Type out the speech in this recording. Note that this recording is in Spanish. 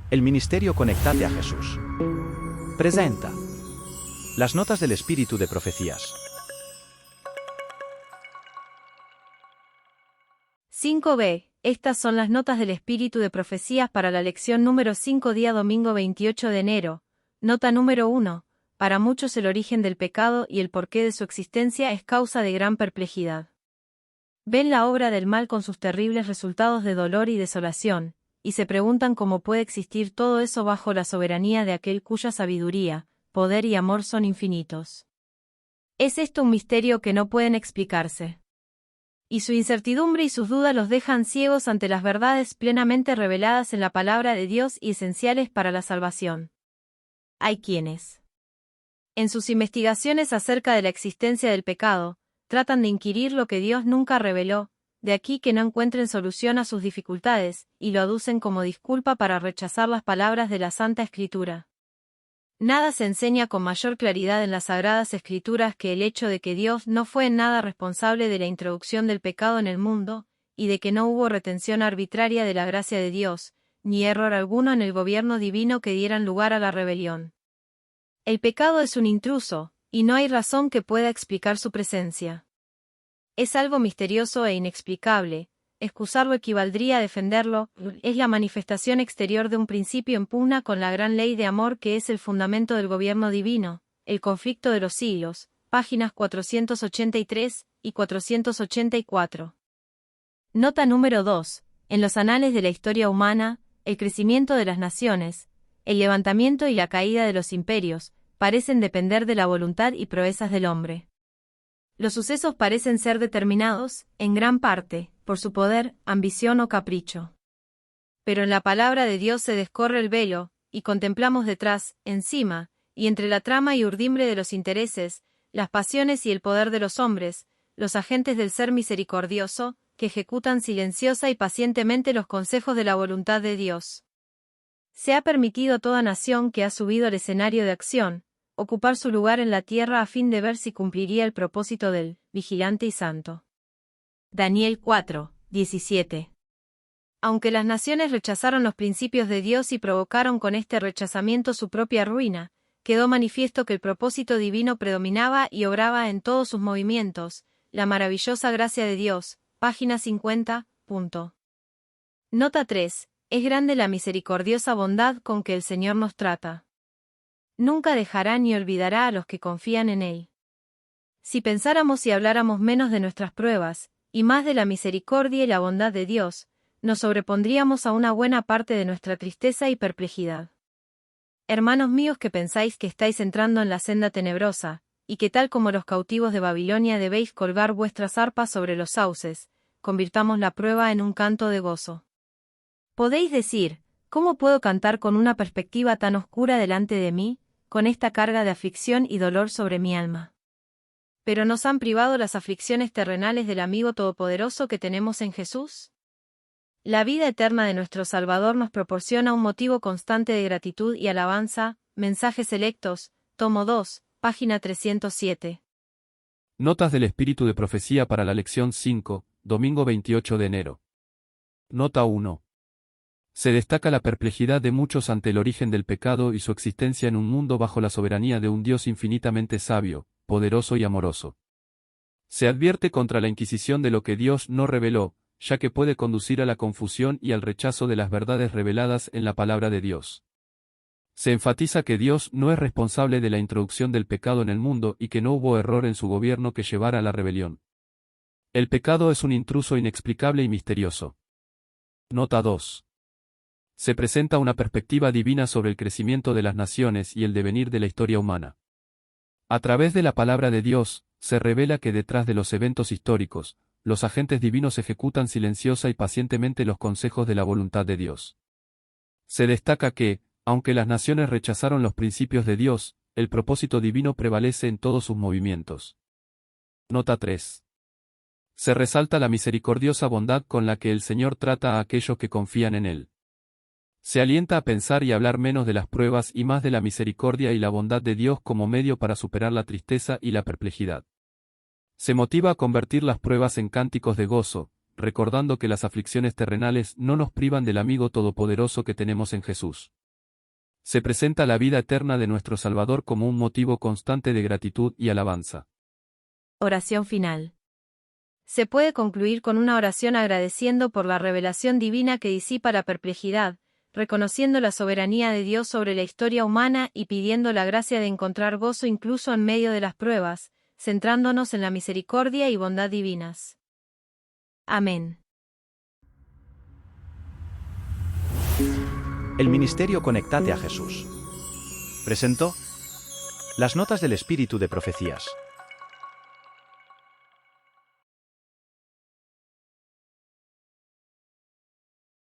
El Ministerio Conectate a Jesús presenta las notas del Espíritu de Profecías. 5b. Estas son las notas del Espíritu de Profecías para la lección número 5, día domingo 28 de enero. Nota número 1. Para muchos el origen del pecado y el porqué de su existencia es causa de gran perplejidad. Ven la obra del mal con sus terribles resultados de dolor y desolación, y se preguntan cómo puede existir todo eso bajo la soberanía de aquel cuya sabiduría, poder y amor son infinitos. Es esto un misterio que no pueden explicarse. Y su incertidumbre y sus dudas los dejan ciegos ante las verdades plenamente reveladas en la palabra de Dios y esenciales para la salvación. Hay quienes, en sus investigaciones acerca de la existencia del pecado, tratan de inquirir lo que Dios nunca reveló, de aquí que no encuentren solución a sus dificultades, y lo aducen como disculpa para rechazar las palabras de la Santa Escritura. Nada se enseña con mayor claridad en las Sagradas Escrituras que el hecho de que Dios no fue en nada responsable de la introducción del pecado en el mundo, y de que no hubo retención arbitraria de la gracia de Dios, ni error alguno en el gobierno divino que dieran lugar a la rebelión. El pecado es un intruso, y no hay razón que pueda explicar su presencia. Es algo misterioso e inexplicable. Excusarlo equivaldría a defenderlo, es la manifestación exterior de un principio en pugna con la gran ley de amor que es el fundamento del gobierno divino, el conflicto de los siglos, páginas 483 y 484. Nota número 2. En los anales de la historia humana, el crecimiento de las naciones, el levantamiento y la caída de los imperios, parecen depender de la voluntad y proezas del hombre. Los sucesos parecen ser determinados, en gran parte, por su poder, ambición o capricho. Pero en la palabra de Dios se descorre el velo, y contemplamos detrás, encima, y entre la trama y urdimbre de los intereses, las pasiones y el poder de los hombres, los agentes del ser misericordioso, que ejecutan silenciosa y pacientemente los consejos de la voluntad de Dios. Se ha permitido a toda nación que ha subido al escenario de acción, ocupar su lugar en la tierra a fin de ver si cumpliría el propósito del vigilante y santo. Daniel 4, 17. Aunque las naciones rechazaron los principios de Dios y provocaron con este rechazamiento su propia ruina, quedó manifiesto que el propósito divino predominaba y obraba en todos sus movimientos, la maravillosa gracia de Dios, página 50. Nota 3. Es grande la misericordiosa bondad con que el Señor nos trata. Nunca dejará ni olvidará a los que confían en Él. Si pensáramos y habláramos menos de nuestras pruebas, y más de la misericordia y la bondad de Dios, nos sobrepondríamos a una buena parte de nuestra tristeza y perplejidad. Hermanos míos que pensáis que estáis entrando en la senda tenebrosa, y que tal como los cautivos de Babilonia debéis colgar vuestras arpas sobre los sauces, convirtamos la prueba en un canto de gozo. Podéis decir, ¿cómo puedo cantar con una perspectiva tan oscura delante de mí, con esta carga de aflicción y dolor sobre mi alma? ¿Pero nos han privado las aflicciones terrenales del amigo todopoderoso que tenemos en Jesús? La vida eterna de nuestro Salvador nos proporciona un motivo constante de gratitud y alabanza. Mensajes selectos, tomo 2, página 307. Notas del Espíritu de Profecía para la lección 5, domingo 28 de enero. Nota 1. Se destaca la perplejidad de muchos ante el origen del pecado y su existencia en un mundo bajo la soberanía de un Dios infinitamente sabio, poderoso y amoroso. Se advierte contra la inquisición de lo que Dios no reveló, ya que puede conducir a la confusión y al rechazo de las verdades reveladas en la palabra de Dios. Se enfatiza que Dios no es responsable de la introducción del pecado en el mundo y que no hubo error en su gobierno que llevara a la rebelión. El pecado es un intruso inexplicable y misterioso. Nota 2. Se presenta una perspectiva divina sobre el crecimiento de las naciones y el devenir de la historia humana. A través de la palabra de Dios, se revela que detrás de los eventos históricos, los agentes divinos ejecutan silenciosa y pacientemente los consejos de la voluntad de Dios. Se destaca que, aunque las naciones rechazaron los principios de Dios, el propósito divino prevalece en todos sus movimientos. Nota 3. Se resalta la misericordiosa bondad con la que el Señor trata a aquellos que confían en Él. Se alienta a pensar y hablar menos de las pruebas y más de la misericordia y la bondad de Dios como medio para superar la tristeza y la perplejidad. Se motiva a convertir las pruebas en cánticos de gozo, recordando que las aflicciones terrenales no nos privan del amigo todopoderoso que tenemos en Jesús. Se presenta la vida eterna de nuestro Salvador como un motivo constante de gratitud y alabanza. Oración final. Se puede concluir con una oración agradeciendo por la revelación divina que disipa la perplejidad, reconociendo la soberanía de Dios sobre la historia humana y pidiendo la gracia de encontrar gozo incluso en medio de las pruebas, centrándonos en la misericordia y bondad divinas. Amén. El Ministerio Conectate a Jesús presentó las notas del Espíritu de Profecías.